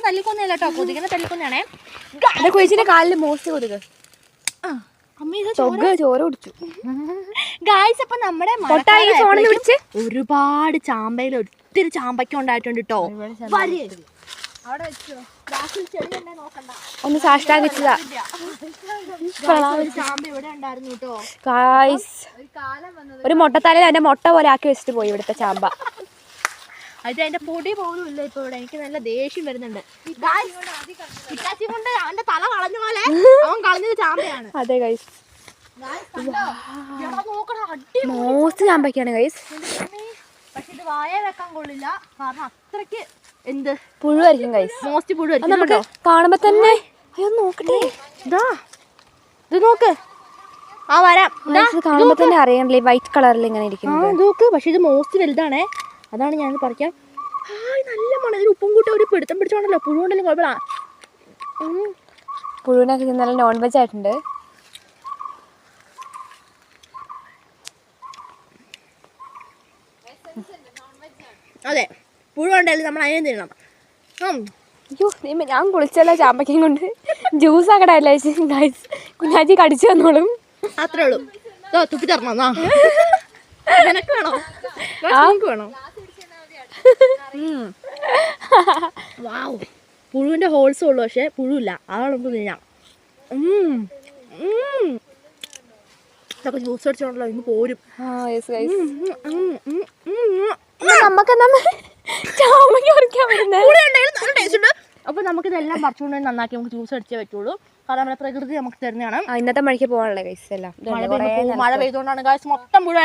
തല്ലിക്കൊന്നല്ല കേട്ടോ, കൊതുകിനെ തല്ലിക്കൊന്നാണേ. കൊച്ചിന്റെ കാലില് മോസ്റ്റ് കൊതുക്. ചോര കുടിച്ചു ഗായ്സ്. അപ്പൊ നമ്മുടെ ഒരുപാട് ചാമ്പയിൽ ഒത്തിരി ചാമ്പയ്ക്ക ഉണ്ടായിട്ടുണ്ട് കേട്ടോ. ഒന്ന് സാഷ്ടാംഗിച്ചതാ ചാമ്പ ഇവിടെ ഉണ്ടായിരുന്നു കേട്ടോ. ഒരു മുട്ടത്തലയിൽ അതിന്റെ മുട്ട പോലെ ആക്കി വെച്ചിട്ട് പോയി ഇവിടുത്തെ ചാമ്പ. അത് അതിന്റെ പൊടി പോലും ഇല്ല ഇപ്പൊ ഇവിടെ. എനിക്ക് നല്ല ദേഷ്യം വരുന്നുണ്ട്. ഇറ്റാച്ചി കൊണ്ട് അവന്റെ തല കളഞ്ഞ പോലെ അവൻ കളഞ്ഞത് ചാമ്പയാണ്. അതെ ഗൈസ്, മോസ്റ്റ് ചാമ്പയ്ക്കാണ് ഗൈസ്. പക്ഷെ ഇത് വായ വെക്കാൻ കൊള്ളില്ല, കാരണം അത്രക്ക് എന്ത് പുഴുവായിരിക്കും ഗൈസ്. മോസ്റ്റ് പുഴു നമുക്ക് കാണുമ്പോ തന്നെ അയ്യോ നോക്കട്ടെ, ഇതാ ഇത് നോക്ക്. ആ വരാം, കാണുമ്പോ തന്നെ അറിയണല്ലേ വൈറ്റ് കളറിൽ ഇങ്ങനെ ഇരിക്കുന്നത് നോക്ക്. പക്ഷെ ഇത് മോസ്റ്റ് വലുതാണേ, അതാണ് ഞാൻ പറിക്കാം. നല്ല മണം. ഇതിൽ ഉപ്പും കൂട്ടി ഒരു പിടുത്തം പിടിച്ചോണ്ടല്ലോ, പുഴു കൊണ്ടല്ലോ കുഴപ്പമില്ല. പുഴുവിനൊക്കെ നല്ല നോൺ വെജ് ആയിട്ടുണ്ട്. അതെ, പുഴു ഉണ്ടെങ്കിൽ നമ്മൾ അതിനെ തിന്നണം. അയ്യോ ഞാൻ കുളിച്ചല്ലോ ചാമ്പയ്ക്കയും കൊണ്ട്. ജ്യൂസ് ആക്കടല്ലേ കുഞ്ഞാച്ചി കടിച്ചു വന്നോളും. അത്രേ ഉള്ളൂ. തുപ്പി തരണോ? നിനക്ക് വേണോ? വേണോ? വാവ്, പുഴുവിന്റെ ഹോൾസ് ഉള്ളു, പക്ഷെ പുഴുവില്ല. അതാണ് നമുക്ക് തിന്നാം. ഇതൊക്കെ ജ്യൂസ് അടിച്ചോണ്ടല്ലോ ഇന്ന് പോരും. അപ്പൊ നമുക്ക് ഇതെല്ലാം പറിച്ചുകൊണ്ട് നന്നാക്കി നമുക്ക് ജ്യൂസ് അടിച്ചേ പറ്റുള്ളൂ. കാരണം നമ്മുടെ പ്രകൃതി നമുക്ക് തരുന്നതാണ്. ഇന്നത്തെ മഴയ്ക്ക് പോകാനുള്ള ഗൈസ് എല്ലാം മഴ പെയ്തോണ്ടാണ് ഗൈസ് മൊത്തം പുഴ